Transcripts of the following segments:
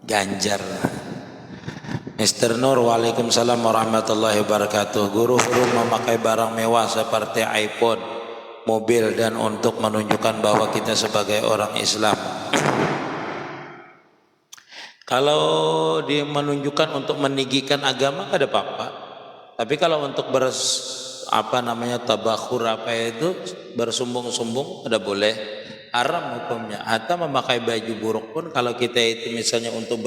Ganjar. Mr. Nur, waalaikumsalam warahmatullahi wabarakatuh. Guru-guru memakai barang mewah seperti iPhone, mobil, dan untuk menunjukkan bahwa kita sebagai orang Islam. Kalau dia menunjukkan untuk meninggikan agama, ada apa-apa. Tapi kalau untuk tabakhur bersumbung-sumbung, ada boleh. Haram hukumnya. Atau memakai baju buruk pun kalau kita itu misalnya untuk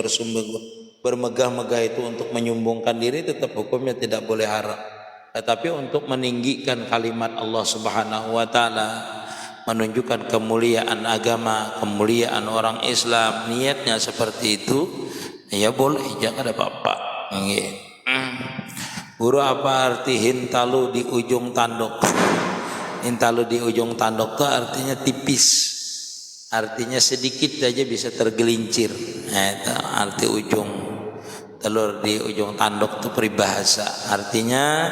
bermegah-megah itu untuk menyumbungkan diri, tetap hukumnya tidak boleh haram. Tetapi untuk meninggikan kalimat Allah Subhanahu wa taala, menunjukkan kemuliaan agama, kemuliaan orang Islam, niatnya seperti itu, ya boleh, jangan ada apa-apa. Guru, apa arti hintalu di ujung tanduk? Hintalu di ujung tanduk itu artinya tipis, artinya sedikit saja bisa tergelincir. Nah, itu arti ujung telur di ujung tanduk itu peribahasa, artinya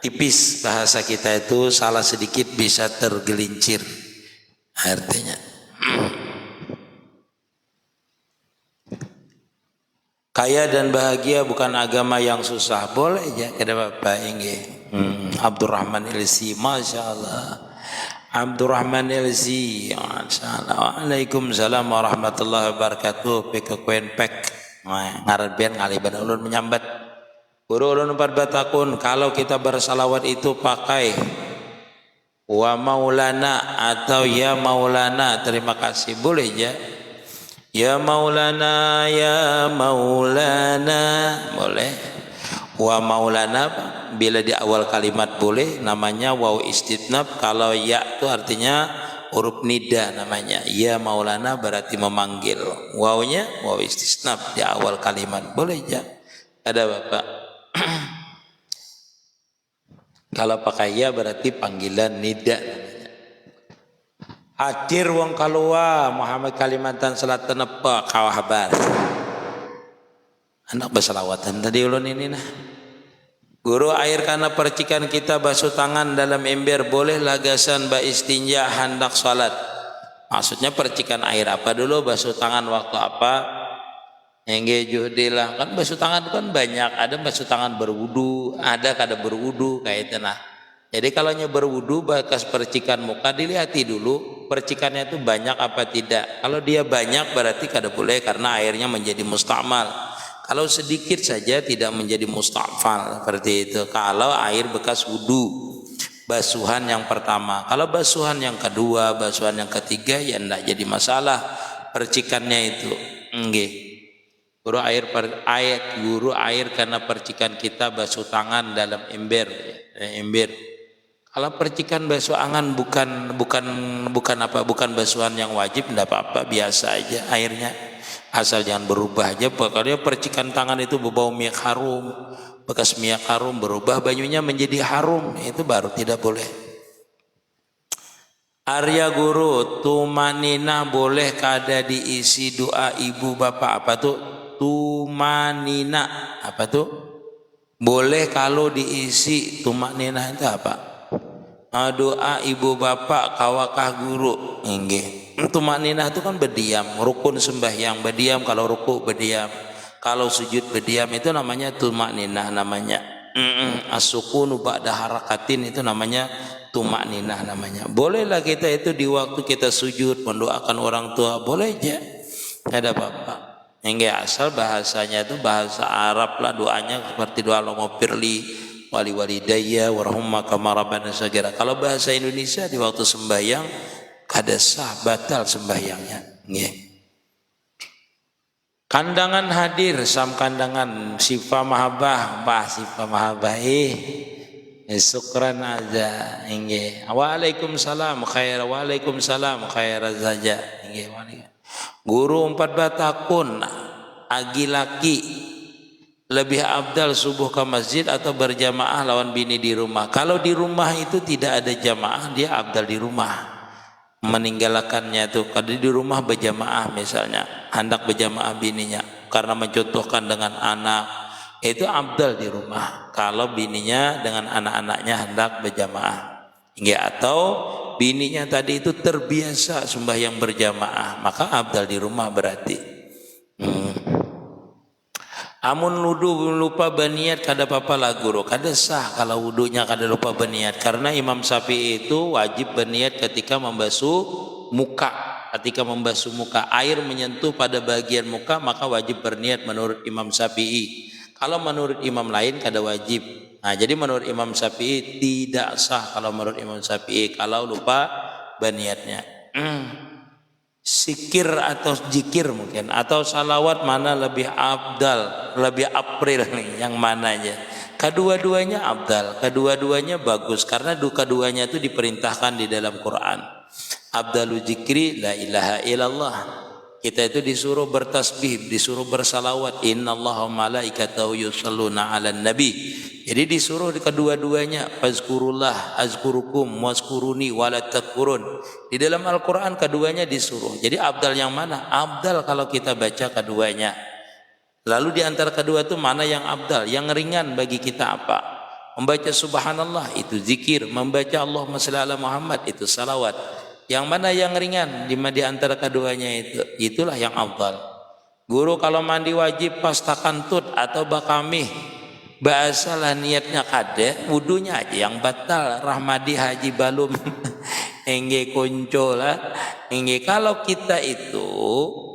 tipis. Bahasa kita itu salah sedikit bisa tergelincir artinya. Kaya dan bahagia bukan agama yang susah, boleh aja. Ada Bapak ini Abdurrahman Ilsi, Masya Allah. Abdurrahman Ilsi, Masya Allah. Waalaikumsalam warahmatullahi wabarakatuh. Pekekuen pek ngarbian ngaliban ulun menyambat. Guru ulun 4 batakun, kalau kita bersalawat itu pakai wa maulana atau ya maulana, terima kasih, boleh ya. Ya maulana, ya maulana, boleh. Wa maulana bila di awal kalimat boleh, namanya waw istitnab. Kalau ya itu artinya huruf nida namanya. Ya maulana berarti memanggil. Wawnya waw istisnab di awal kalimat, boleh ya. Ada Bapak. Kalau pakai ya berarti panggilan nida namanya. Hadir wong kalua Muhammad Kalimantan Selatan apa kawahabar. Anak berselawatan tadi ulun ini nah. Guru, air karena percikan kita basuh tangan dalam ember, boleh lagasan ba istinja hendak salat. Maksudnya percikan air apa dulu, basuh tangan waktu apa? Engge juhdilah, kan basuh tangan kan banyak, ada basuh tangan berwudu, ada kada berwudu kayak itu nah. Jadi kalau berwudu bekas percikan muka dilihati dulu percikannya itu banyak apa tidak. Kalau dia banyak berarti kada boleh karena airnya menjadi mustamal. Kalau sedikit saja tidak menjadi mustafal seperti itu. Kalau air bekas wudu, basuhan yang pertama. Kalau basuhan yang kedua, basuhan yang ketiga ya enggak jadi masalah percikannya itu. Nggih. Guru air karena percikan kita basuh tangan dalam ember. Kalau percikan basuh angan bukan basuhan yang wajib, enggak apa-apa, biasa aja airnya. Asal jangan berubah aja. Pokoknya percikan tangan itu berbau minyak harum, bekas minyak harum berubah bajunya menjadi harum, itu baru tidak boleh. Arya Guru, tumanina boleh kada diisi doa ibu bapak? Apa tuh tumanina? Apa tuh? Boleh kalau diisi tumanina itu apa? Doa ibu bapak kawakah guru. Nggih. Tumanina itu kan berdiam, rukun sembahyang berdiam, kalau ruku berdiam, kalau sujud berdiam, itu namanya tumanina namanya. As-sukunu ba'da harakatin itu namanya tumanina namanya. Bolehlah kita itu di waktu kita sujud mendoakan orang tua, boleh aja. Ada apa-apa. Enggak, asal bahasanya itu bahasa Arab lah, doanya seperti doa Allahumma firli wali walidayya warhamma kama rabbana saghira. Kalau bahasa Indonesia di waktu sembahyang kada sah, batal sembahyangnya. Nggih. Kandangan hadir sam kandangan sifa mahabbah, sifa mahabbah syukran aja. Nggih. Waalaikumsalam khair, waalaikumsalam khair saja. Nggih. Guru 4 batakun agi laki lebih abdal subuh ke masjid atau berjamaah lawan bini di rumah. Kalau di rumah itu tidak ada jamaah, dia abdal di rumah. Meninggalkannya itu kalau di rumah berjamaah misalnya, hendak berjamaah bininya karena mencontohkan dengan anak, itu abdal di rumah. Kalau bininya dengan anak-anaknya hendak berjamaah. Atau bininya tadi itu terbiasa sembahyang berjamaah, maka abdal di rumah berarti. Amun wudu lupa berniat kada apa-apa lah guru, kada sah kalau wudunya kada lupa berniat, karena Imam Syafi'i itu wajib berniat ketika membasuh muka. Ketika membasuh muka, air menyentuh pada bagian muka, maka wajib berniat menurut Imam Syafi'i. Kalau menurut imam lain kada wajib. Nah, jadi menurut Imam Syafi'i tidak sah kalau menurut Imam Syafi'i kalau lupa berniatnya. Sikir atau zikir mungkin, atau salawat mana lebih abdal, lebih april nih, yang mananya? Kedua-duanya abdal, kedua-duanya bagus, karena kedua-duanya itu diperintahkan di dalam Quran. Abdalu zikri la ilaha illallah. Kita itu disuruh bertasbih, disuruh bersalawat. Innallaha malaikatahu yusholluna 'alan nabi. Jadi disuruh di kedua-duanya. Fazkurullah azkurukum wazkuruni wala takfurun. Di dalam Al-Qur'an keduanya disuruh. Jadi abdal yang mana? Abdal kalau kita baca keduanya. Lalu di antara kedua itu mana yang abdal? Yang ringan bagi kita apa? Membaca subhanallah itu zikir, membaca Allahumma shalli ala Muhammad itu salawat. Yang mana yang ringan di antara keduanya itu? Itulah yang abdal. Guru kalau mandi wajib pas takantut atau bakamih, bahasalah niatnya kada, wudunya aja yang batal. Rahmadi haji balum engge koncola engge. Kalau kita itu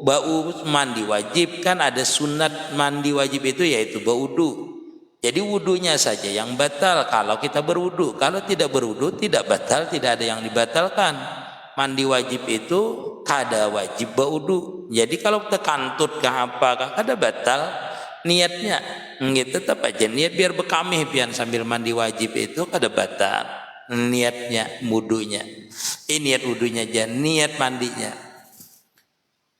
bau mandi wajib, kan ada sunat mandi wajib itu yaitu bau wudu. Jadi wudunya saja yang batal kalau kita berwudu. Kalau tidak berwudu tidak batal, tidak ada yang dibatalkan. Mandi wajib itu kada wajib berwudu. Jadi kalau kita kantut kah apa kah kada batal niatnya. Gitu tetap aja niat biar bekamih pian sambil mandi wajib itu kada batal niatnya wudunya. Niat wudunya aja, niat mandinya.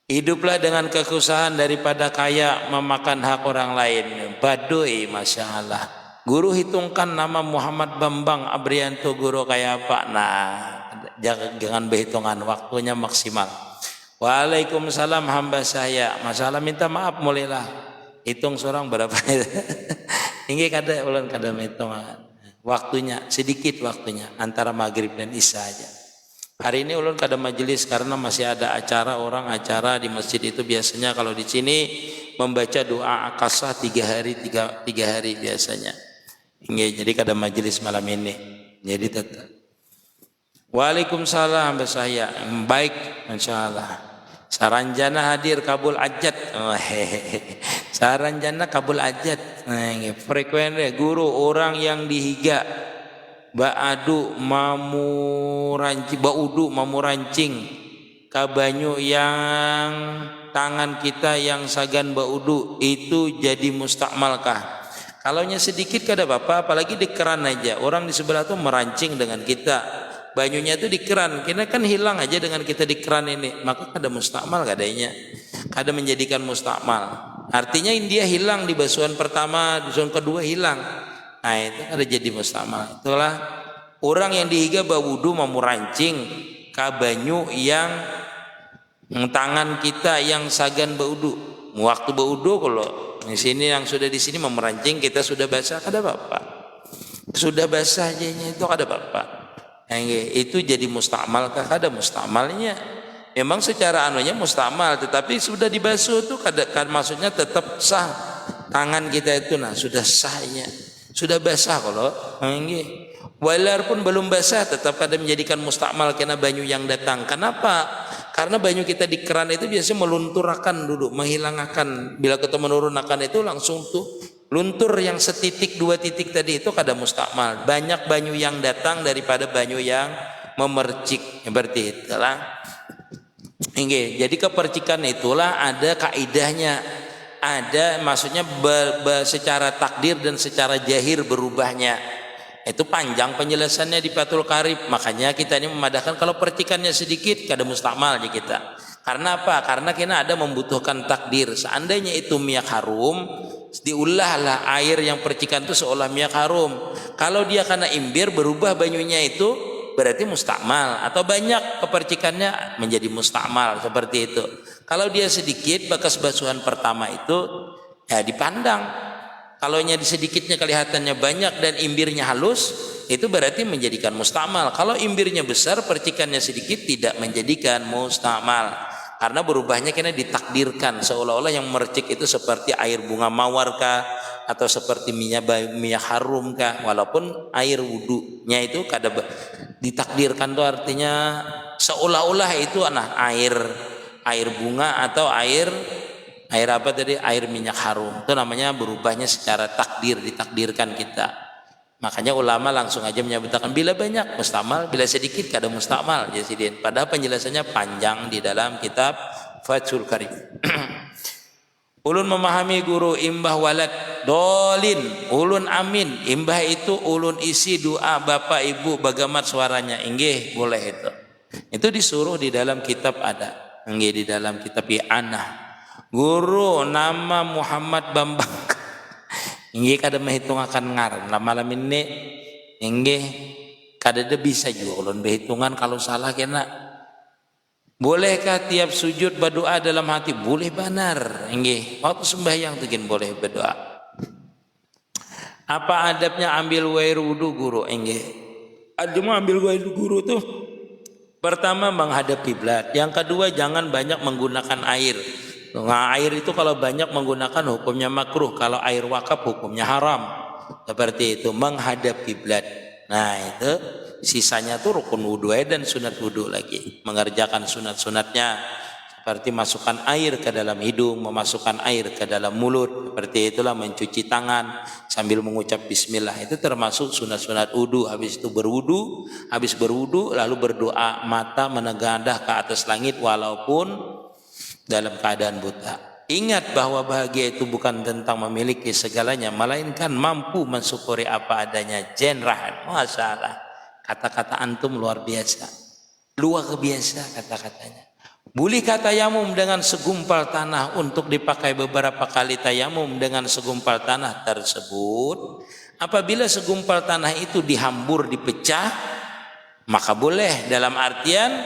Hiduplah dengan kekusahan daripada kaya memakan hak orang lain. Baduy, masya Allah. Guru hitungkan nama Muhammad Bambang Abrianto guru kayak apa? Nah, jangan berhitungan, waktunya maksimal. Waalaikumsalam hamba saya. Masalah minta maaf mulailah. Hitung seorang berapa? Ini kada ulang kada hitung. Waktunya sedikit, waktunya antara maghrib dan isya aja. Hari ini ulun kada majelis karena masih ada acara, orang acara di masjid itu biasanya kalau di sini membaca doa akasah 3 hari biasanya. Jadi kada majelis malam ini. Jadi tetap. Waalaikumsalam hamba saya. Baik, insyaallah. Saranjana hadir kabul ajat. Saranjana kabul ajat. Frekuensi guru orang yang dihiga ba'adu ba'udu mamurancing kabanyu yang tangan kita yang sagan ba'udu itu jadi mustakmalkah? Kalaunya sedikit kada apa-apa, apalagi di keran aja. Orang di sebelah tuh merancing dengan kita. Banyunya itu di keran, kita kan hilang aja dengan kita di keran ini. Maka kada mustakmal kadanya. Kada menjadikan mustakmal. Artinya dia hilang di basuhan pertama, di basuhan kedua hilang. Nah itu kada jadi mustakmal. Itulah orang yang dihiga bawudu memurancing kabanyu yang tangan kita yang sagan baudu. Waktu baudu kalau di sini yang sudah di sini memerancing kita sudah basah kada apa-apa. Sudah basah aja itu kada apa-apa. Itu jadi mustakmal kah? Kada mustakmalnya. Memang secara anunya mustakmal, tetapi sudah dibasuh itu kada kan maksudnya tetap sah tangan kita itu. Nah sudah sahnya, sudah basah kalau walaupun belum basah tetap kada menjadikan mustakmal kena banyu yang datang. Kenapa? Karena banyu kita di keran itu biasanya melunturakan dulu, menghilangkan. Bila kita menurunkan itu langsung tuh luntur yang setitik 2 titik tadi itu kada mustakmal. Banyak banyu yang datang daripada banyu yang memercik. Seperti itulah. Jadi kepercikan itulah ada kaidahnya. Ada maksudnya secara takdir dan secara jahir berubahnya. Itu panjang penjelasannya di Fathul Qarib. Makanya kita ini memadahkan kalau percikannya sedikit kada mustakmal di kita. Karena apa? Karena kita ada membutuhkan takdir. Seandainya itu minyak harum, diulahlah air yang percikan itu seolah minyak harum. Kalau dia karena imbir berubah banyunya itu berarti mustakmal. Atau banyak kepercikannya menjadi mustakmal seperti itu. Kalau dia sedikit bekas basuhan pertama itu ya dipandang. Kalau sedikitnya kelihatannya banyak dan imbirnya halus, itu berarti menjadikan mustakmal. Kalau imbirnya besar, percikannya sedikit tidak menjadikan mustakmal. Karena berubahnya karena ditakdirkan, seolah-olah yang mercik itu seperti air bunga mawar kah, atau seperti minyak harum kah, walaupun air wudunya itu ditakdirkan tuh artinya seolah-olah itu air bunga atau air apa tadi, air minyak harum. Itu namanya berubahnya secara takdir, ditakdirkan kita. Makanya ulama langsung aja menyebutkan bila banyak mustamal, bila sedikit kada mustamal. Jadi padahal penjelasannya panjang di dalam kitab Fathul Karim. Ulun memahami guru imbah walad dolin, ulun amin. Imbah itu ulun isi doa bapak ibu bagamat suaranya. Inggih boleh itu. Itu disuruh di dalam kitab ada. Inggih di dalam kitab I'anah. Guru nama Muhammad Bambang. Inggih kada menghitung akan ngaran. Malam ini inggih kada ada bisa juga ulun berhitungan kalau salah kena. Bolehkah tiap sujud berdoa dalam hati? Boleh benar. Inggih waktu sembahyang tuh boleh berdoa. Apa adabnya ambil air wudu guru? Inggih adabnya ambil air guru tuh pertama menghadap kiblat. Yang kedua jangan banyak menggunakan air. Nah, air itu kalau banyak menggunakan hukumnya makruh, kalau air wakaf hukumnya haram. Seperti itu, menghadap kiblat. Nah, itu sisanya tuh rukun wudu dan sunat wudu lagi. Mengerjakan sunat-sunatnya seperti masukkan air ke dalam hidung, memasukkan air ke dalam mulut. Seperti itulah mencuci tangan sambil mengucap bismillah. Itu termasuk sunat-sunat wudu. Habis itu berwudu, habis berwudu lalu berdoa, mata menegadah ke atas langit walaupun dalam keadaan buta. Ingat bahwa bahagia itu bukan tentang memiliki segalanya, melainkan mampu mensyukuri apa adanya. Jenrahan, masalah. Kata-kata antum luar biasa, luar biasa kata-katanya. Boleh kata tayamum dengan segumpal tanah untuk dipakai beberapa kali tayamum dengan segumpal tanah tersebut. Apabila segumpal tanah itu dihambur, dipecah, maka boleh. Dalam artian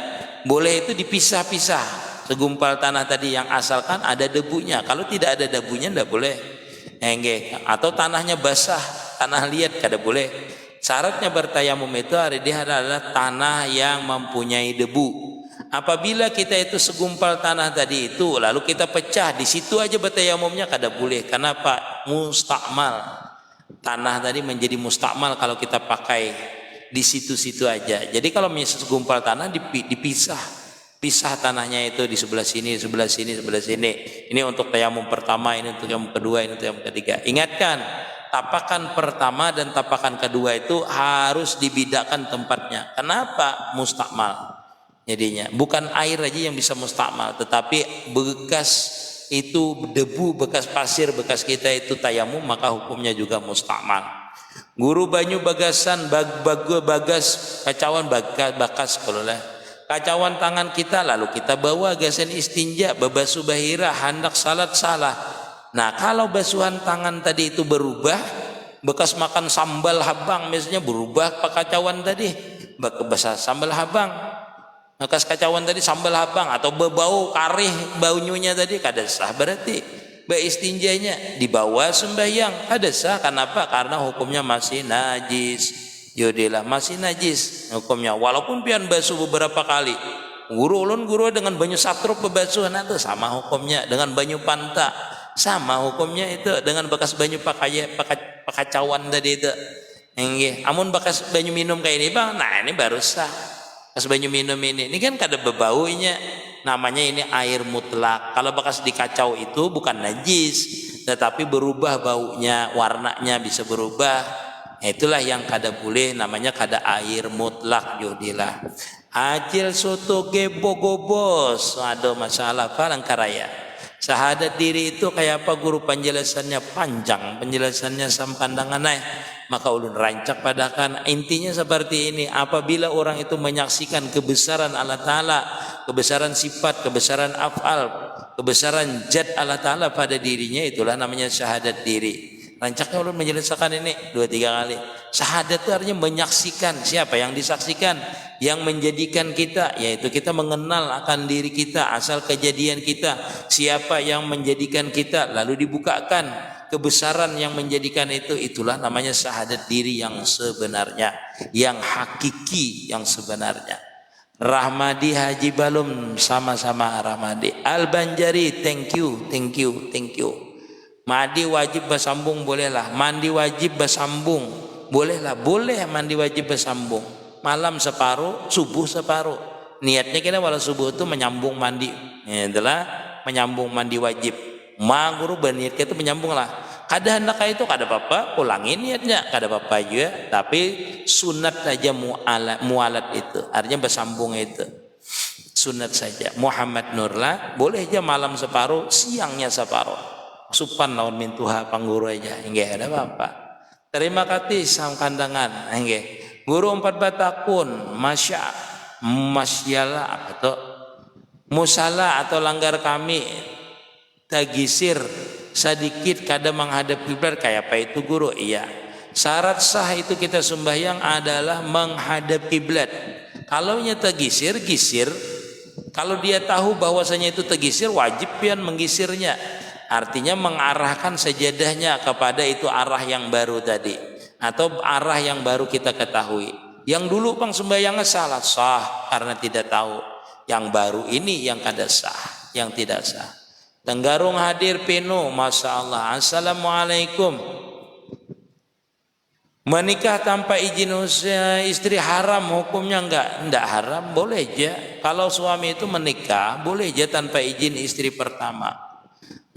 boleh itu dipisah-pisah. Segumpal tanah tadi yang asalkan ada debunya. Kalau tidak ada debunya tidak boleh. Atau tanahnya basah, tanah liat kada boleh. Syaratnya bertayamum itu adalah tanah yang mempunyai debu. Apabila kita itu segumpal tanah tadi itu lalu kita pecah, di situ aja bertayamumnya kada boleh. Kenapa? Mustakmal. Tanah tadi menjadi mustakmal kalau kita pakai di situ-situ aja. Jadi kalau misalnya segumpal tanah dipisah. Pisah tanahnya itu di sebelah sini, sebelah sini, sebelah sini. Ini untuk tayamum pertama, ini untuk yang kedua, ini untuk yang ketiga. Ingatkan, tapakan pertama dan tapakan kedua itu harus dibedakan tempatnya. Kenapa? Mustakmal. Jadinya bukan air aja yang bisa mustakmal, tetapi bekas itu debu, bekas pasir, bekas kita itu tayamum, maka hukumnya juga mustakmal. Guru banyu bagasan, bagas, kacauan bakas kalau lah. Kacauan tangan kita lalu kita bawa gasan istinja, babasuh bahira, hendak salat salah. Nah kalau basuhan tangan tadi itu berubah, bekas makan sambal habang misalnya berubah kacauan tadi, bekas sambal habang, bekas kacauan tadi sambal habang atau berbau karih baunya tadi kada sah, berarti istinjanya dibawa sembahyang kada sah. Kenapa? Karena hukumnya masih najis. Yaudah masih najis hukumnya walaupun pian basuh beberapa kali. Guru dengan banyu satrop bebasuhan itu sama hukumnya, dengan banyu panta sama hukumnya itu, dengan bekas banyu pakacauan tadi itu. Amun bekas banyu minum kayak ini bang, nah ini baru sah. Bekas banyu minum ini kan kada bebaunya, namanya ini air mutlak. Kalau bekas dikacau itu bukan najis, tetapi berubah baunya, warnanya bisa berubah. Itulah yang kada boleh, namanya kada air mutlak. Yudilah acil soto gobos, ada masalah palang karaya. Syahadat diri itu kayak apa guru? Penjelasannya panjang, penjelasannya sam pandangan naik. Maka ulun rancak padakan intinya seperti ini. Apabila orang itu menyaksikan kebesaran Allah Ta'ala, kebesaran sifat, kebesaran af'al, kebesaran zat Allah Ta'ala pada dirinya, itulah namanya syahadat diri. Rancaknya ulun menjelaskan ini 2-3 kali. Syahadat itu artinya menyaksikan. Siapa yang disaksikan? Yang menjadikan kita, yaitu kita mengenal akan diri kita, asal kejadian kita. Siapa yang menjadikan kita, lalu dibukakan kebesaran yang menjadikan itu. Itulah namanya syahadat diri yang sebenarnya, yang hakiki, yang sebenarnya. Rahmadi Haji Balum, sama-sama Rahmadi. Al-Banjari, thank you. Mandi wajib bersambung bolehlah. Mandi wajib bersambung bolehlah. Boleh mandi wajib bersambung. Malam separuh, subuh separuh. Niatnya kita walau subuh itu menyambung mandi. Itulah menyambung mandi wajib. Guru berniat itu menyambung lah. Kada hendak itu kada apa-apa, ulangi niatnya kada apa-apa juga. Tapi sunat saja mualat itu. Artinya bersambung itu. Sunat saja. Muhammad Nurlah boleh aja malam separuh, siangnya separuh. Supan lawan mintuha pangguru aja, enggak ada apa-apa. Terima kasih sang kandangan, enggak. Guru 4 batakun, masyalah apa tuh? Musala atau langgar kami tagisir sedikit kadang menghadap kiblat kayak apa itu guru? Iya. Syarat sah itu kita sembahyang adalah menghadap kiblat. Kalau nya tagisir, kalau dia tahu bahwasanya itu tagisir, wajib pian menggisirnya. Artinya mengarahkan sajadahnya kepada itu arah yang baru tadi, atau arah yang baru kita ketahui. Yang dulu pang sembahyangnya salah sah karena tidak tahu. Yang baru ini yang kada sah, yang tidak sah. Tenggarung hadir penuh, masya Allah. Assalamualaikum. Menikah tanpa izin istri haram hukumnya enggak haram, boleh aja. Kalau suami itu menikah boleh aja tanpa izin istri pertama.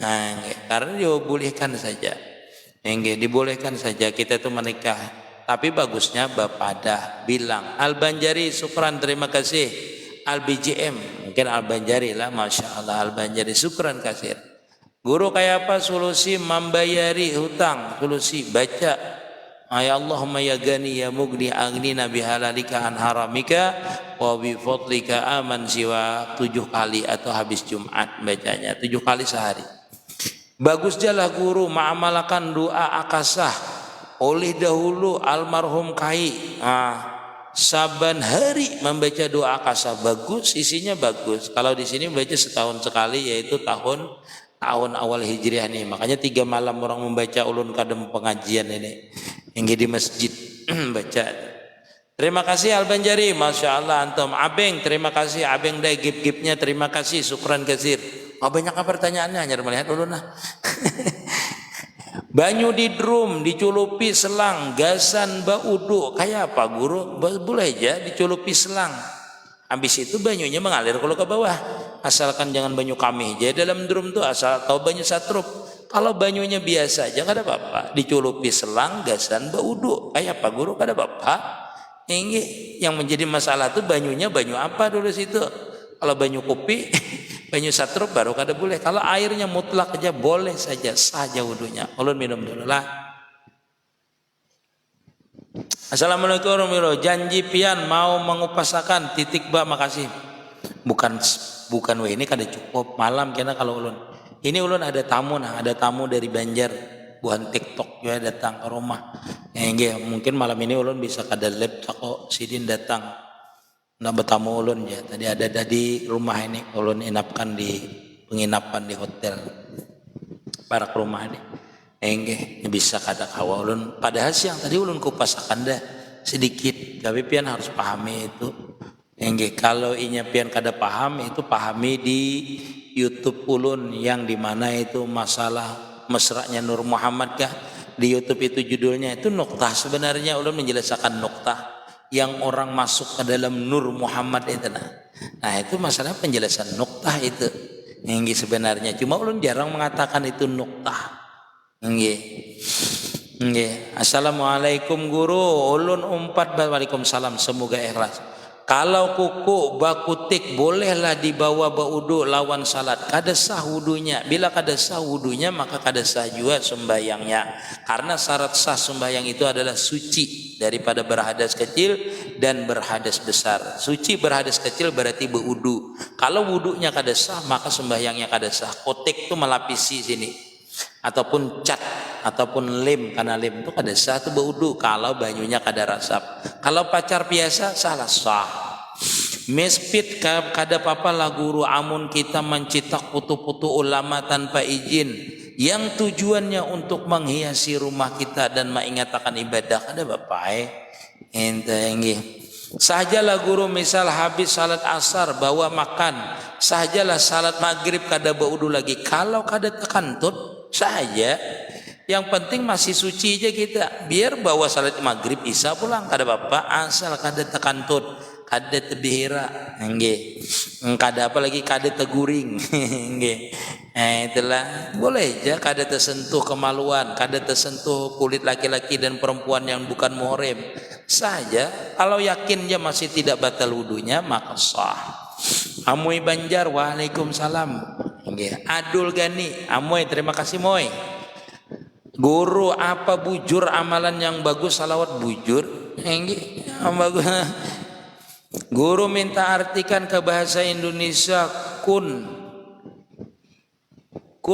Nah, karena dibolehkan saja. Dibolehkan saja kita itu menikah. Tapi bagusnya bapadah bilang. Al-Banjari, syukran, terima kasih. Al-BJM, mungkin Al-Banjari lah, masya Allah. Al-Banjari, syukran kasih. Guru kayak apa solusi membayari hutang? Solusi baca ya Allahumma ya gani ya mugni aghnina bihalalika an haramika wa bi fadlika aman siwa 7 kali atau habis Jumat bacanya 7 kali sehari. Bagus jalah guru mengamalkan doa akasah oleh dahulu almarhum Kai. Saban hari membaca doa akasah bagus, isinya bagus. Kalau di sini baca setahun sekali yaitu tahun awal Hijriah nih. Makanya 3 malam orang membaca ulun kadem pengajian ini. Yang di masjid baca. Terima kasih Al-Banjari, masya Allah antum. Abeng, terima kasih Abeng dai gip-gipnya, terima kasih, syukran kasir. Banyak apa pertanyaannya, hanya melihat dulu nah. Banyu di drum, diculupi selang, gasan baudu, kayak apa guru? Boleh aja diculupi selang. Habis itu banyunya mengalir kalau ke bawah. Asalkan jangan banyu kami aja dalam drum tuh, asal tahu banyu satrup. Kalau banyunya biasa aja kada apa-apa. Diculupi selang, gasan baudu, kayak apa guru? Kada apa-apa. Ini yang menjadi masalah tuh banyunya banyu apa dulu situ. Kalau banyu kopi banyu satrup baru kada boleh. Kalau airnya mutlak aja boleh saja, saja wudunya. Ulun minum dulu lah. Assalamualaikum warahmatullahi wabarakatuh. Janji pian mau mengupasakan titik ba, makasih. Bukan ini kada cukup malam kena kalau ulun. Ini ulun ada tamu dari Banjar, bukan TikTok juga datang ke rumah. Mungkin malam ini ulun bisa kada laptop kok sidin datang. Nah bertamu ulun ya. Tadi ada di rumah ini ulun inapkan di penginapan di hotel para rumah ini. Bisa kada kawa ulun. Padahal siang tadi ulun kupasakan dah sedikit. Tapi pian harus pahami itu. Kalau inya pian kada paham itu pahami di YouTube ulun yang dimana itu masalah mesranya Nur Muhammad kah. Di YouTube itu judulnya itu nuktah, sebenarnya ulun menjelaskan nuktah yang orang masuk ke dalam Nur Muhammad itu nah itu masalah penjelasan nuktah itu sebenarnya cuma ulun jarang mengatakan itu nuktah. Assalamualaikum guru, ulun umpat. Waalaikumsalam, semoga ikhlas. Kalau kuku bakutik bolehlah dibawa baudu lawan salat, kada sah wudunya. Bila kada sah wudunya maka kada sah juga sembahyangnya. Karena syarat sah sembahyang itu adalah suci daripada berhadas kecil dan berhadas besar. Suci berhadas kecil berarti berwudu. Kalau wudunya kada sah maka sembahyangnya kada sah. Kotik itu melapisi sini ataupun cat ataupun lem, karena lem itu kada sah itu berwudu kalau banyunya kada rasap. Kalau pacar biasa salah sah. Mespit kada apa lah guru, amun kita mencetak putu-putu ulama tanpa izin yang tujuannya untuk menghiasi rumah kita dan mengingatkan ibadah, kada apa-apa. Sajalah guru misal habis salat asar bawa makan, sajalah salat maghrib kada baudu lagi. Kalau kada tekantut saja, yang penting masih suci aja kita. Biar bawa salat maghrib isya pulang kada apa-apa, asal kada tekantut, kada tebihira, nggih. Kada apa lagi kada teguring, nggih. Itulah boleh aja kada tersentuh kemaluan, kada tersentuh kulit laki-laki dan perempuan yang bukan muhrim. Saja kalau yakin dia masih tidak batal wudunya maka sah. Amoy Banjar, waalaikumsalam. Nggih. Adul Gani, amoy terima kasih moy. Guru apa bujur amalan yang bagus salawat bujur? Nggih, bagus. Guru minta artikan ke bahasa Indonesia kun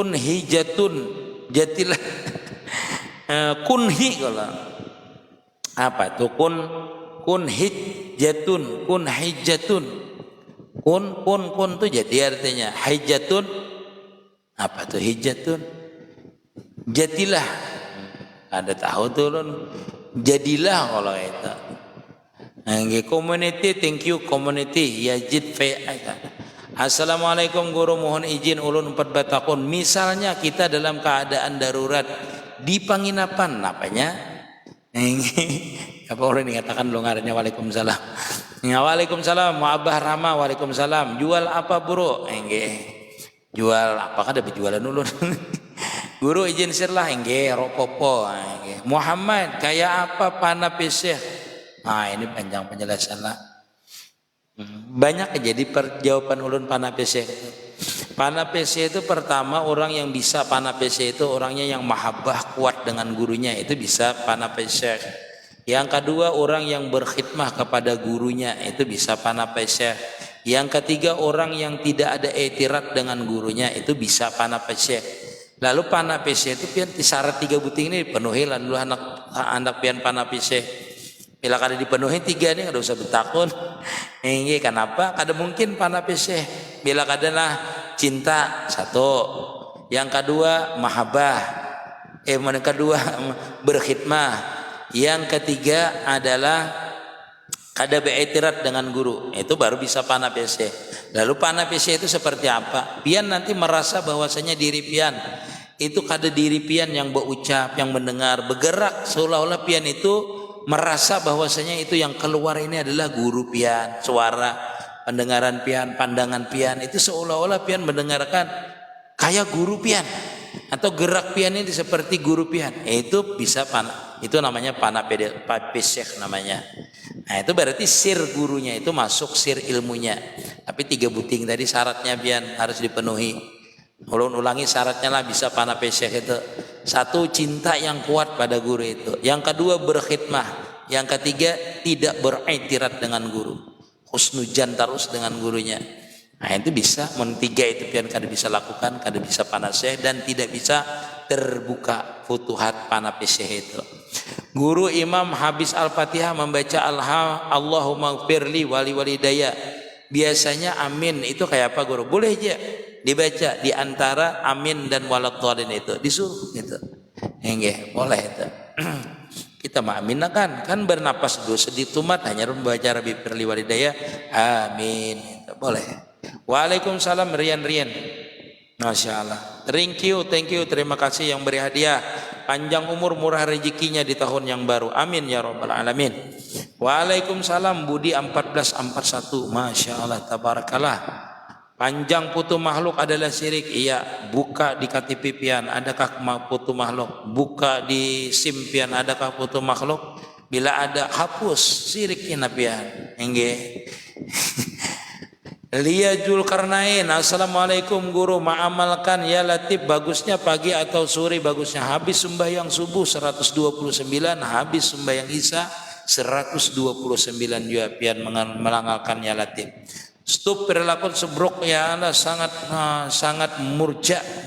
hijatun jatilah kunhi kalau apa tuh kun hijatun kun tuh jadi artinya hijatun apa tuh hijatun jatilah ada tahu tuh jadilah kalau itu community thank you community yajid fa'aka. Assalamualaikum guru, mohon izin ulun 4 batakun. Misalnya kita dalam keadaan darurat di penginapan, apanya? Apa orang dikatakan longarnya waalaikumsalam. Ya waalaikumsalam, Abah Rama waalaikumsalam. Jual apa bro? Jual apa kada berjualan ulun. Guru izin sirlah ropopo. Muhammad kayak apa panah peseh? Nah, ini panjang penjelasan lah. Banyak jadi perjawaban ulun panah PC. Panah PC itu pertama orang yang bisa panah PC itu orangnya yang mahabbah kuat dengan gurunya, itu bisa panah PC. Yang kedua orang yang berkhidmah kepada gurunya, itu bisa panah PC. Yang ketiga orang yang tidak ada etirat dengan gurunya, itu bisa panah PC. Lalu panah PC itu pian syarat 3 buting ini dipenuhi lalu anak pian panah PC. Bila kada dipenuhi 3 ini kada usah bertakun. Ini kenapa? Kada mungkin panah peseh. Bila kada lah cinta 1. Yang kedua mahabbah. Yang kedua berkhidmah. Yang ketiga adalah kada be'itirat dengan guru. Itu baru bisa panah peseh. Lalu panah peseh itu seperti apa? Pian nanti merasa bahwasanya diri pian itu kada diri pian yang berucap, yang mendengar, bergerak seolah-olah pian itu merasa bahwasanya itu yang keluar ini adalah guru pian, suara, pendengaran pian, pandangan pian, itu seolah-olah pian mendengarkan kayak guru pian atau gerak pian ini seperti guru pian. Itu bisa panah, itu namanya panah peseh namanya. Nah itu berarti sir gurunya itu masuk sir ilmunya. Tapi 3 buting tadi syaratnya pian harus dipenuhi. Ulangi syaratnya lah bisa panah peseh itu. 1 cinta yang kuat pada guru itu. Yang kedua berkhidmah. Yang ketiga tidak beriktirat dengan guru. Husnujan terus dengan gurunya. Nah itu bisa. Tiga itu pian kada bisa lakukan, kada bisa panah peseh dan tidak bisa terbuka futuhat panah peseh itu. Guru imam habis al-fatihah membaca Allahumma gfirli wali walidayya. Biasanya amin itu kayak apa guru? Boleh aja dibaca di antara amin dan waladhdallin itu disuruh gitu. Nggih, boleh itu. Kita mah amin kan bernapas dulu sedih tumat hanya membaca rabbi firli walidayya amin. Itu boleh. Waalaikumsalam rian. Masya Allah. Thank you, terima kasih yang beri hadiah. Panjang umur, murah rezekinya di tahun yang baru. Amin ya rabbal alamin. Waalaikumsalam Budi 1441. Masya Allah, tabarakallah. Panjang putu makhluk adalah syirik. Iya, buka di KTP pian adakah putu makhluk? Buka di SIM pian adakah putu makhluk? Bila ada hapus syiriknya pian. Nggih. Liyajul Karnain. Assalamualaikum guru, mengamalkan ya Latif bagusnya pagi atau sore bagusnya? Habis sembahyang subuh 129, habis sembahyang isya 129 juga pian mengamalkan ya Latif. Stop perilaku sebrok ya Allah sangat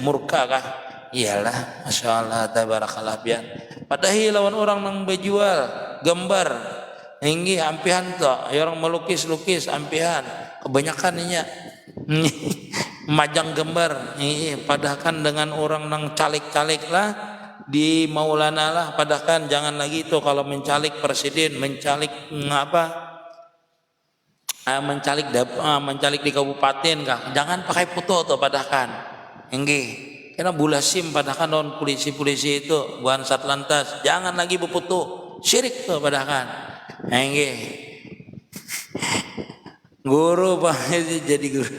murka kah? Iyalah, masya Allah tabarakallah pian. Padahal lawan orang nang berjual gambar, hinggi ampihan toh, orang melukis ampihan. Kebanyakan inya majang gambar padahal kan dengan orang nang calik-calik lah di Maulana lah, padahal kan jangan lagi itu kalau mencalik presiden, mencalik mencalik di kabupaten kah, jangan pakai foto atau padahkan enggih. Karena bulasim padahkan non polisi-polisi itu buan satlantas jangan lagi berfoto syirik tuh padahkan enggih. Guru pak jadi guru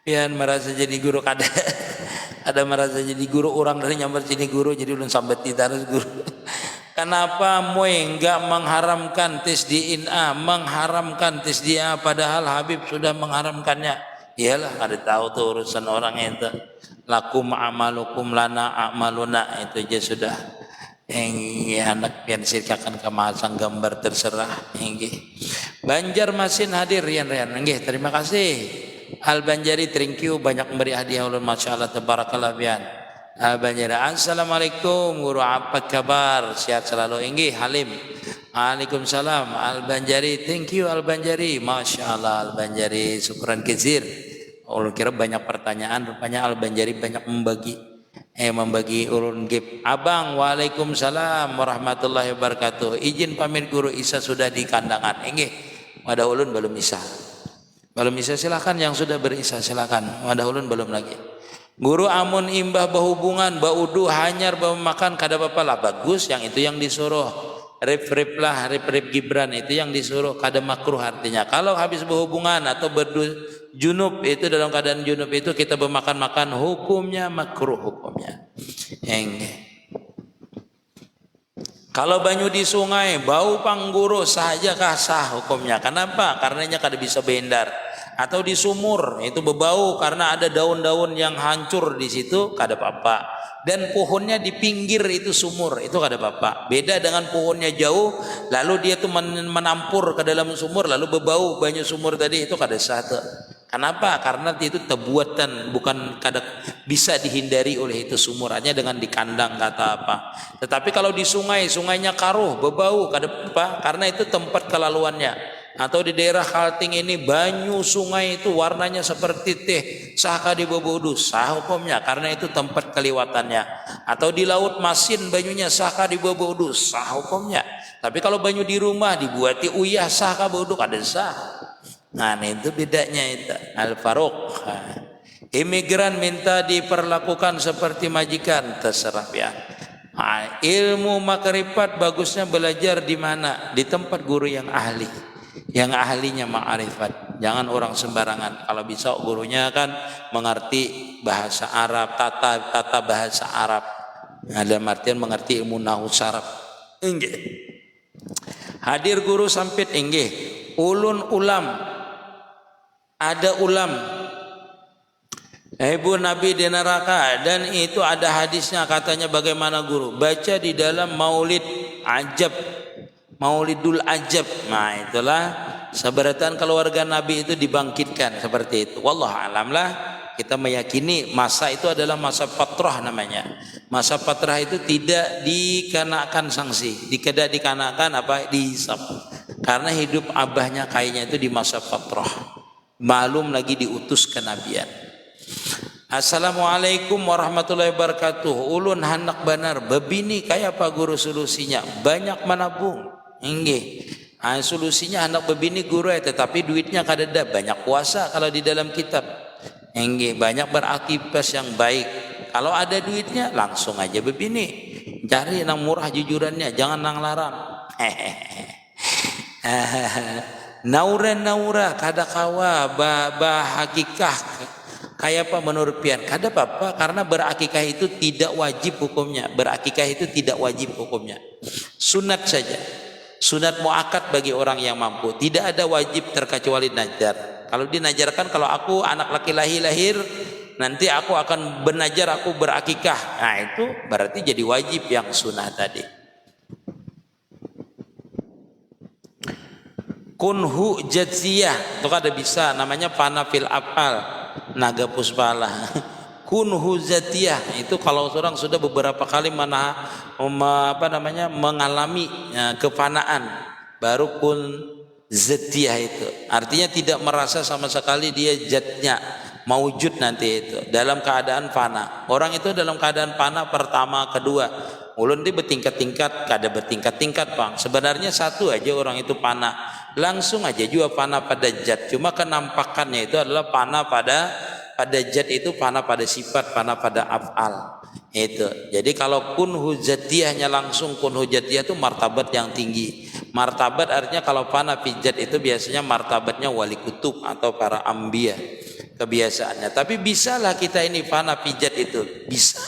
pian merasa jadi guru ada merasa jadi guru orang dari nyamper sini guru jadi ulun sambat harus guru. Kenapa moe enggak mengharamkan tes DNA, mengharamkan tes dia padahal Habib sudah mengharamkannya? Iyalah, ada tahu tuh urusan orang itu. Lakum amalukum lana amaluna itu aja sudah. Anak pian sirkakan kemasang gambar terserah. Banjarmasin hadir rian. Terima kasih. Al Banjari thank you banyak memberi hadiah ulun masyaallah tabarakallah pian. Al Banjari assalamualaikum guru apa kabar sehat selalu Halim. Waalaikumsalam Al Banjari thank you Al Banjari masyaallah Al Banjari syukran kizir. Ulun kira banyak pertanyaan rupanya Al Banjari banyak membagi ulun gip. Abang waalaikumsalam warahmatullahi wabarakatuh. Izin pamit guru Isa sudah di kandangan. Wadah ulun belum Isa. Belum Isa silakan yang sudah berisa silakan. Wadah ulun belum lagi. Guru amun imbah berhubungan baudu hanyar makan kada apa lah bagus yang itu yang disuruh. Rip Gibran itu yang disuruh kada makruh artinya. Kalau habis berhubungan atau junub itu dalam keadaan junub itu kita bermakan hukumnya makruh hukumnya. Kalau banyu di sungai bau pangguru saja sah hukumnya. Kenapa? Karenanya kada bisa behendar. Atau di sumur itu berbau karena ada daun-daun yang hancur di situ kada apa-apa. Dan pohonnya di pinggir itu sumur itu kada apa-apa. Beda dengan pohonnya jauh lalu dia tuh menampur ke dalam sumur lalu berbau banyu sumur tadi itu kada sah tuh. Kenapa? Karena itu terbuatan bukan kada bisa dihindari oleh itu sumurannya dengan di kandang kata apa. Tetapi kalau di sungainya karuh berbau kada apa karena itu tempat kelaluannya. Atau di daerah Kalting ini banyu sungai itu warnanya seperti teh sah di bobodu sah hukumnya karena itu tempat keliwatannya. Atau di laut Masin banyunya sah di bobodu sah hukumnya. Tapi kalau banyu di rumah dibuati uyah sah bobodu kada sah. Nah itu bedanya itu Al-Faruq. Imigran minta diperlakukan seperti majikan terserah ya. Ilmu makrifat bagusnya belajar di mana? Di tempat guru yang ahli. Yang ahlinya ma'rifat. Jangan orang sembarangan. Kalau bisa gurunya kan mengerti bahasa Arab, tata bahasa Arab. Dalam artian mengerti ilmu nahwu saraf. Hadir guru sampit ulun ulam. Ada ulam. Ibu Nabi di neraka dan itu ada hadisnya katanya bagaimana guru? Baca di dalam Maulid Ajab. Maulidul Ajab. Nah itulah seberatan keluarga Nabi itu dibangkitkan seperti itu. Wallahu alam lah kita meyakini masa itu adalah masa fatrah namanya. Masa fatrah itu tidak dikenakan sanksi, tidak dikenakan dihisab. Karena hidup abahnya kayaknya itu di masa fatrah. Malum lagi diutus kenabian. Assalamualaikum warahmatullahi wabarakatuh. Ulun hendak benar bebini kayak apa guru solusinya? Banyak menabung. Solusinya hendak bebini guru tetapi duitnya kada ada. Banyak puasa kalau di dalam kitab. Banyak beraktivitas yang baik. Kalau ada duitnya langsung aja bebini. Cari yang murah jujurannya, jangan yang larang. Naura kada kawa hakikah kayak apa menurut pian kada apa karena berakikah itu tidak wajib hukumnya. Berakikah itu tidak wajib hukumnya. Sunat saja. Sunat muakkad bagi orang yang mampu. Tidak ada wajib terkecuali najar. Kalau dinajarkan kalau aku anak laki-laki lahir nanti aku akan bernajar aku berakikah. Nah itu berarti jadi wajib yang sunnah tadi. Kunhu jadziyah itu kada bisa namanya panafil afal naga puspala. Kunhu zatiyah itu kalau seorang sudah beberapa kali mengalami kefanaan baru kun zatiyah itu artinya tidak merasa sama sekali dia zatnya maujud nanti itu dalam keadaan fana. Orang itu dalam keadaan fana pertama kedua ulun dia bertingkat-tingkat kada bertingkat-tingkat bang. Sebenarnya satu aja orang itu fana langsung aja juga fana pada zat, cuma kenampakannya itu adalah fana pada zat, itu fana pada sifat, fana pada af'al. Itu. Jadi kalau kunhu zatiyahnya langsung kunhu zatiyah itu martabat yang tinggi. Martabat artinya kalau fana fi zat itu biasanya martabatnya wali kutub atau para anbiya kebiasaannya. Tapi bisalah kita ini fana fi zat itu, bisa.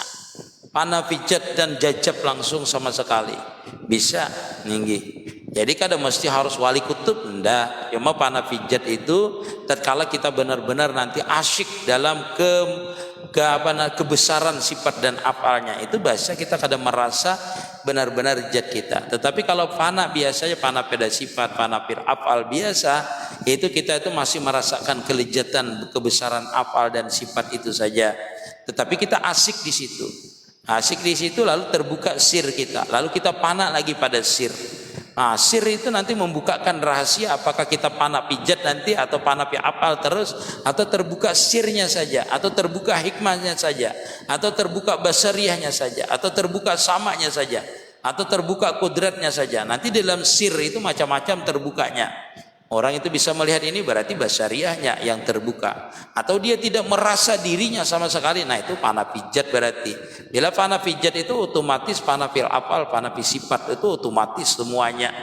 Fana fi zat dan jajab langsung sama sekali. Bisa tinggi. Jadi kadang mesti harus wali kutub, enggak. Cuma fana fi zat itu tatkala kita benar-benar nanti asyik dalam kebesaran sifat dan afalnya, itu bahasa kita kadang merasa benar-benar zat kita. Tetapi kalau fana biasanya fana pada sifat, fana fil afal biasa, itu kita itu masih merasakan kelezatan kebesaran afal dan sifat itu saja. Tetapi kita asik di situ. Asik di situ lalu terbuka sir kita. Lalu kita fana lagi pada sir. Nah, sir itu nanti membukakan rahasia apakah kita fana pijat nanti atau fana pi apal terus, atau terbuka sirnya saja, atau terbuka hikmahnya saja, atau terbuka basariyahnya saja, atau terbuka samanya saja, atau terbuka kudratnya saja. Nanti dalam sir itu macam-macam terbukanya. Orang itu bisa melihat ini berarti basariyahnya yang terbuka, atau dia tidak merasa dirinya sama sekali. Nah, itu fana pijat berarti. Bila fana pijat itu otomatis fana fil afal, fana fi sifat itu otomatis semuanya.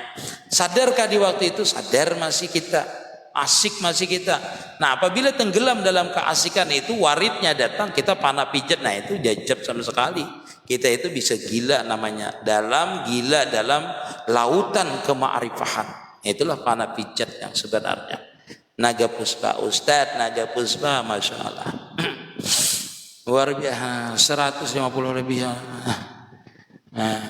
Sadarkah di waktu itu? Sadar masih kita. Asik masih kita. Nah, apabila tenggelam dalam keasikan itu, waridnya datang, kita fana pijat. Nah, itu jajab sama sekali. Kita itu bisa gila namanya, dalam lautan kema'rifahan. Itulah fana pijat yang sebenarnya. Naga Puspa, Ustadz Naga Puspa, Masya Allah. Luar biasa, 150 lebih. Nah,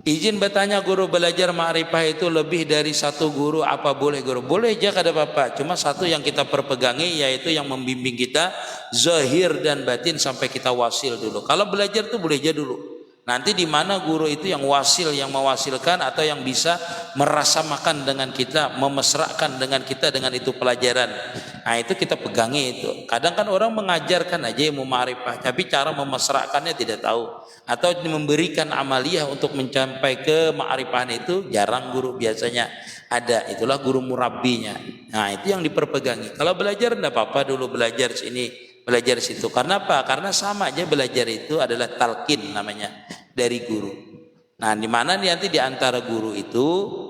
izin bertanya, guru belajar ma'rifah itu lebih dari satu guru, apa boleh guru? Boleh aja kada apa-apa. Cuma satu yang kita perpegangi, yaitu yang membimbing kita zahir dan batin sampai kita wasil dulu. Kalau belajar tuh boleh aja dulu. Nanti di mana guru itu yang wasil, yang mewasilkan, atau yang bisa merasamakan dengan kita, memesrakan dengan kita dengan itu pelajaran. Nah, itu kita pegangi itu. Kadang kan orang mengajarkan aja ilmu ma'rifah, tapi cara memesrakannya tidak tahu, atau memberikan amaliyah untuk mencapai ke ma'rifahan itu jarang guru biasanya ada. Itulah guru murabbinya. Nah, itu yang diperpegangi. Kalau belajar enggak apa-apa dulu, belajar sini, belajar situ. Karena apa? Karena sama aja belajar itu adalah talqin namanya dari guru. Nah, di mana nanti di antara guru itu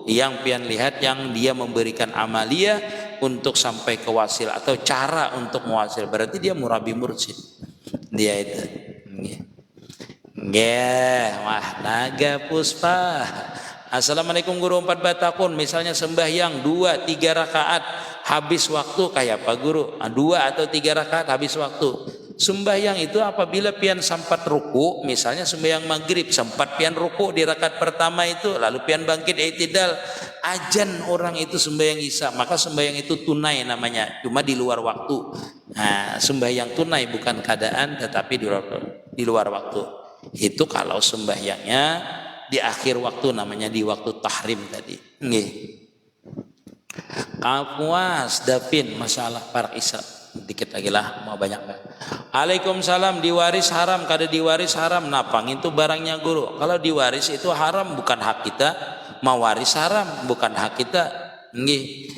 yang pian lihat yang dia memberikan amaliyah untuk sampai ke wasil atau cara untuk mewasil, berarti dia murabbi mursyid. Dia itu. Wah, Naga Puspa. Assalamualaikum guru, 4 batakun misalnya sembahyang 2-3 rakaat habis waktu kayak apa guru? 2 atau 3 rakaat habis waktu. Sembahyang itu apabila pian sempat ruku, misalnya sembahyang maghrib sempat pian ruku di rakaat pertama itu, lalu pian bangkit i'tidal, ajan orang itu sembahyang isya, maka sembahyang itu tunai namanya, cuma di luar waktu. Nah, sembahyang tunai bukan keadaan tetapi di luar waktu. Itu kalau sembahyangnya di akhir waktu, namanya di waktu tahrim tadi. Nggih. Kapuas Davin, masalah para isya. Dikit lagi lah, mau banyak kan. Waalaikumsalam, diwaris haram, kada diwaris haram. Napang itu barangnya guru. Kalau diwaris itu haram, bukan hak kita. Mawaris haram, bukan hak kita. Nggih.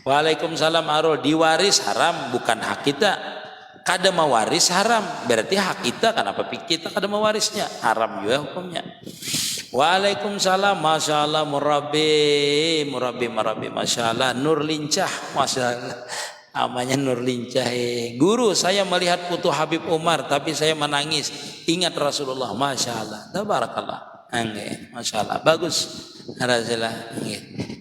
Waalaikumsalam Arul, diwaris haram, bukan hak kita. Kada mawaris haram, berarti hak kita, kenapa kita kada mawarisnya? Haram juga hukumnya. Waalaikumsalam, Masya Allah, murabbi, Masya Allah, Nur Lincah, Masya Allah, namanya Nur Lincah. Guru, saya melihat foto Habib Umar, tapi saya menangis, ingat Rasulullah, Masya Allah, tabarakallah, Masya Allah, bagus, Rasulullah.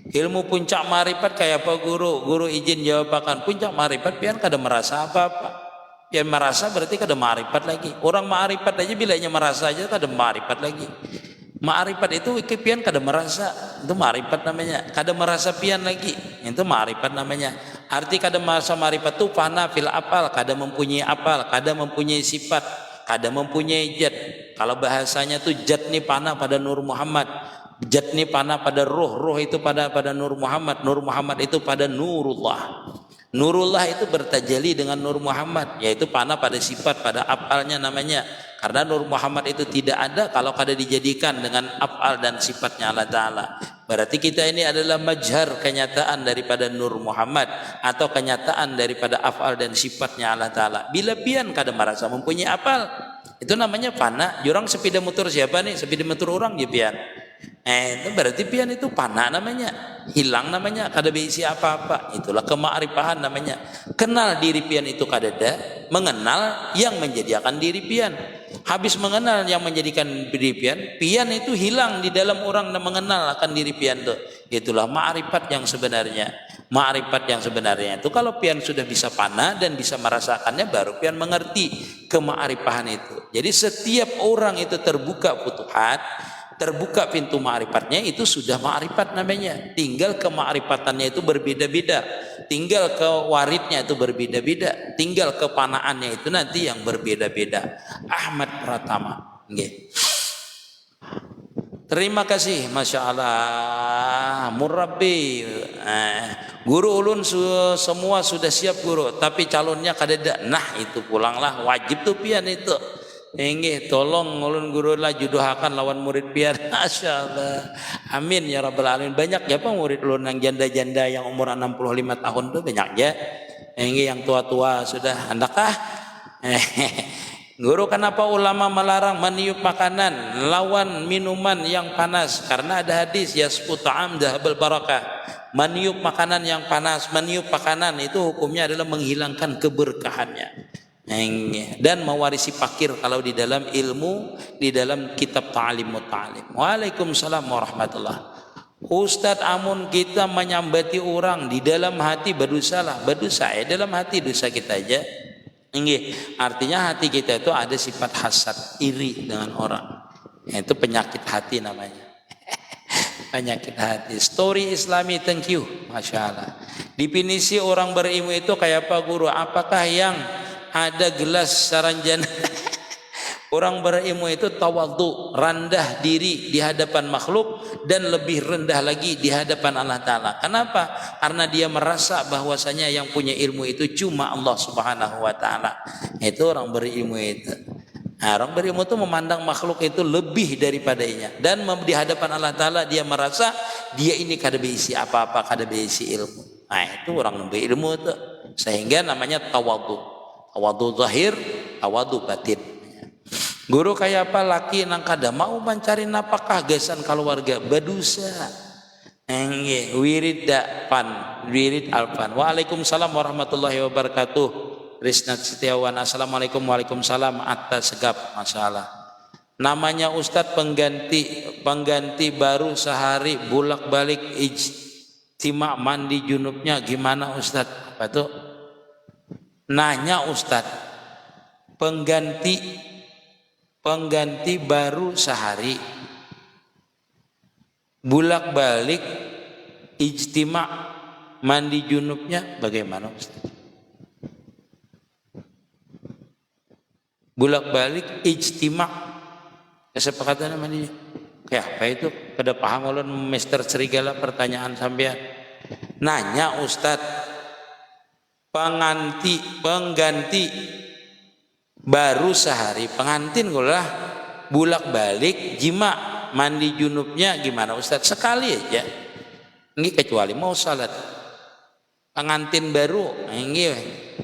Ilmu puncak marifat kayak apa guru? Guru izin jawabakan, puncak marifat pian kada merasa apa-apa. Yang merasa berarti kada ma'rifat lagi. Orang ma'rifat aja bilanya merasa aja kada ma'rifat lagi. Ma'rifat itu pian kada merasa, itu ma'rifat namanya. Kada merasa pian lagi, itu ma'rifat namanya. Arti kada merasa ma'rifat itu fana fil apal, kada mempunyai apal, kada mempunyai sifat, kada mempunyai zat. Kalau bahasanya tuh zat nih fana pada Nur Muhammad, zat nih fana pada ruh itu pada Nur Muhammad itu pada Nurullah. Nurullah itu bertajalli dengan Nur Muhammad, yaitu fana pada sifat, pada afalnya namanya. Karena Nur Muhammad itu tidak ada kalau kada dijadikan dengan afal dan sifatnya Allah Ta'ala. Berarti kita ini adalah majhar, kenyataan daripada Nur Muhammad atau kenyataan daripada afal dan sifatnya Allah Ta'ala. Bila pian kada merasa mempunyai apal, itu namanya fana. Jurang sepeda motor siapa nih? Sepeda motor orang dia pian. Itu berarti pian itu fana namanya, hilang namanya, kada berisi apa-apa. Itulah kema'rifahan namanya. Kenal diri pian itu kadada, mengenal yang menjadikan diri pian. Habis mengenal yang menjadikan diri pian, pian itu hilang di dalam orang dan mengenal akan diri pian itu. Itulah ma'rifat yang sebenarnya. Ma'rifat yang sebenarnya itu kalau pian sudah bisa fana dan bisa merasakannya, baru pian mengerti kema'rifahan itu. Jadi setiap orang itu terbuka futuhat, terbuka pintu ma'rifatnya, itu sudah ma'rifat namanya. Tinggal kema'rifatannya itu berbeda-beda, tinggal kewaridnya itu berbeda-beda, tinggal kepanaannya itu nanti yang berbeda-beda. Ahmad Pratama. Okay. Terima kasih, Masya Allah. Murabbi, guru ulun semua sudah siap guru, tapi calonnya kadeda. Nah itu pulanglah, wajib tuh pian itu. Enggih, tolong ulun guru lah judohakan lawan murid pian. Masya Allah. Amin ya rabbal alamin. Banyak ya pak murid ulun yang janda-janda yang umur 65 tahun tuh banyak ya. Enggih, yang tua-tua sudah hendakkah? Guru, kenapa ulama melarang meniup makanan lawan minuman yang panas? Karena ada hadis yasfu ta'am dhahabal barakah. Meniup makanan yang panas, meniup makanan itu hukumnya adalah menghilangkan keberkahannya. Dan mewarisi fakir kalau di dalam ilmu, di dalam kitab ta'lim muta'alim. Waalaikumsalam warahmatullahi. Ustadz, amun kita menyambati orang di dalam hati berdosalah, berdosa ya dalam hati dosa kita aja. Artinya hati kita itu ada sifat hasad, iri dengan orang. Itu penyakit hati namanya. Penyakit hati. Story Islami, thank you, Masya Allah. Definisi orang berilmu itu kayak apa guru? Apakah yang ada gelas saranjana? Orang berilmu itu tawadhu, rendah diri di hadapan makhluk dan lebih rendah lagi di hadapan Allah Ta'ala. Kenapa? Karena dia merasa bahwasanya yang punya ilmu itu cuma Allah Subhanahu wa Ta'ala. Itu orang berilmu itu. Nah, orang berilmu itu memandang makhluk itu lebih daripadanya, dan di hadapan Allah Ta'ala dia merasa dia ini kada berisi apa-apa, kada berisi ilmu. Nah itu orang berilmu itu. Sehingga namanya tawadhu. Tawadhu zahir, tawadhu batin. Guru kayak apa laki nang kada mau mencari napakah gasan keluarga berdosa. Wirid dapan, wirid alpan. Waalaikumsalam warahmatullahi wabarakatuh. Risnat Setiawan, assalamualaikum. Waalaikumsalam. Atas segap masalah. Namanya Ustadz pengganti baru sehari bolak balik ijtima mandi junubnya gimana Ustadz? Apa tuh? Nanya Ustadz, pengganti baru sehari bulak balik ijtima mandi junubnya bagaimana Ustaz? Bulak balik ijtima kesepakatan mandinya kayak apa itu? Kada paham ulun Mister Serigala pertanyaan sampean. Nanya Ustaz, pengganti baru sehari pengantin gulah bulak balik jima mandi junubnya gimana Ustaz? Sekali aja. Ini kecuali mau salat. Pengantin baru ini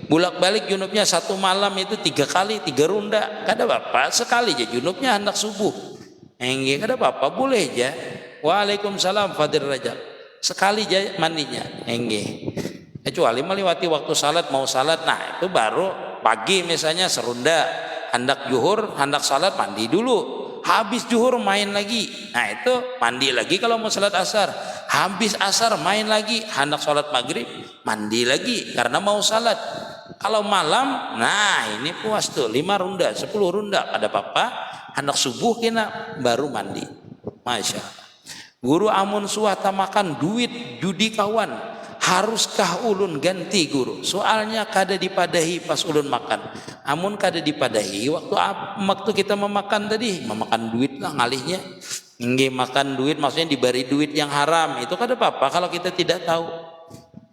bulak balik junubnya satu malam itu 3 kali 3 runda. Kada apa-apa, sekali aja junubnya hendak subuh. Ini kada apa-apa, boleh aja. Waalaikumsalam Fadil Rajab. Sekali aja mandinya. Ini kecuali melewati waktu salat, mau salat, nah itu baru pagi misalnya serunda, hendak zuhur, hendak salat mandi dulu. Habis zuhur main lagi. Nah itu mandi lagi kalau mau salat asar. Habis asar main lagi, hendak salat maghrib mandi lagi karena mau salat. Kalau malam, nah ini puas tuh 5 runda, 10 runda, ada apa-apa. Hendak subuh kena baru mandi. Masya Allah. Guru amun suah makan duit judi kawan, haruskah ulun ganti guru? Soalnya kada dipadahi pas ulun makan. Amun kada dipadahi waktu kita memakan tadi, memakan duit lah ngalihnya. Nggih makan duit maksudnya diberi duit yang haram. Itu kada apa-apa kalau kita tidak tahu.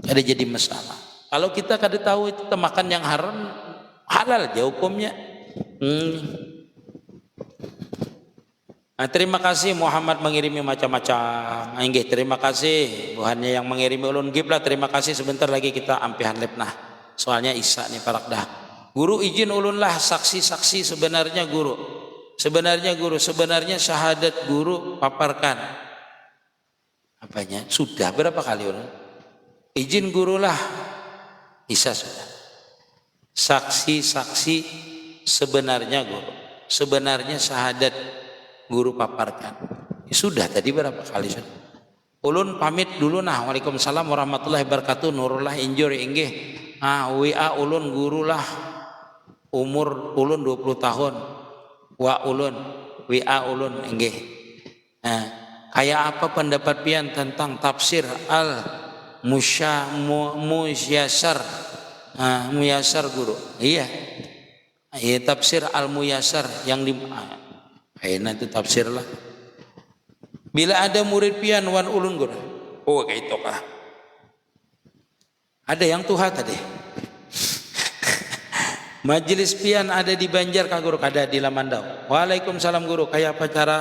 Kada jadi masalah. Kalau kita kada tahu itu makan yang haram, halal aja hukumnya. Nah, terima kasih Muhammad mengirimi macam-macam. Inggih, terima kasih buhannya yang mengirimi ulun giblah. Terima kasih, sebentar lagi kita ampihan lepnah. Soalnya Isya nih parak dah. Guru izin ulun lah saksi-saksi sebenarnya guru. Sebenarnya syahadat guru paparkan. Apanya? Sudah berapa kali ulun? Izin guru lah. Isya sudah. Saksi-saksi sebenarnya guru. Sebenarnya syahadat guru paparkan. Sudah tadi berapa kali sudah. Ulun pamit dulu nah. Waalaikumsalam warahmatullahi wabarakatuh. Nurullah injur inggih. WA ulun guru lah. Umur ulun 20 tahun. Wa ulun WA ulun inggih. Kayak apa pendapat pian tentang tafsir al-muyassar? Muyassar guru. Iya. Tafsir al-muyassar yang di itu tafsir lah. Bila ada murid pian wan ulun guru. Oh kayak itu kah. Ada yang tuha tadi. Majelis pian ada di Banjar kah guru? Ada di Lamandau. Waalaikumsalam guru. Kayak apa cara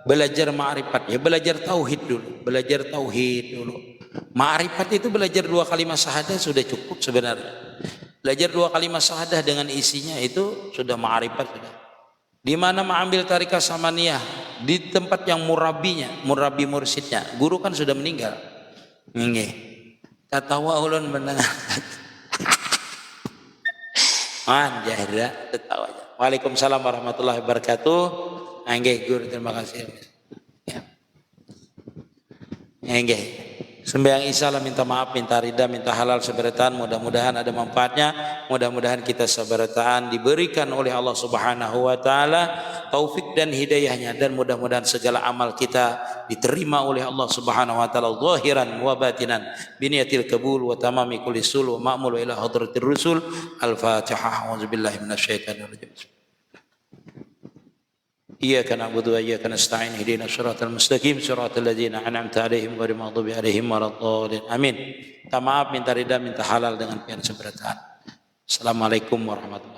belajar ma'rifat? Ya belajar tauhid dulu. Ma'rifat itu belajar 2 kalimat syahadah sudah cukup sebenarnya. Belajar 2 kalimat syahadah dengan isinya itu sudah ma'rifat sudah. Di mana mengambil tarikah samaniyah? Di tempat yang murabbi mursidnya. Guru kan sudah meninggal. Nggih. Tatawa ulun mendengar. Jahra tertawa. Waalaikumsalam warahmatullahi wabarakatuh. Nggih guru, terima kasih. Ya. Nggih. Sembahyang Isya lah minta maaf, minta ridha, minta halal seberataan. Mudah-mudahan ada manfaatnya. Mudah-mudahan kita seberataan diberikan oleh Allah Subhanahu wa taala taufik dan hidayahnya, dan mudah-mudahan segala amal kita diterima oleh Allah Subhanahu wa taala zahiran wa batinan biniyatil qabul wa tamami kulli sul wa ma'mul ila hadratir rusul. Al-Fatihah. A'udzubillahi minasyaitonir rajim. Iyyaka na'budu wa iyyaka nasta'in ihdinas siratal mustaqim siratal ladzina an'amta 'alaihim ghairil maghdubi 'alaihim waladdallin. Amin. Minta maaf, minta ridha, minta halal dengan pian seberataan. Assalamualaikum warahmatullahi wabarakatuh.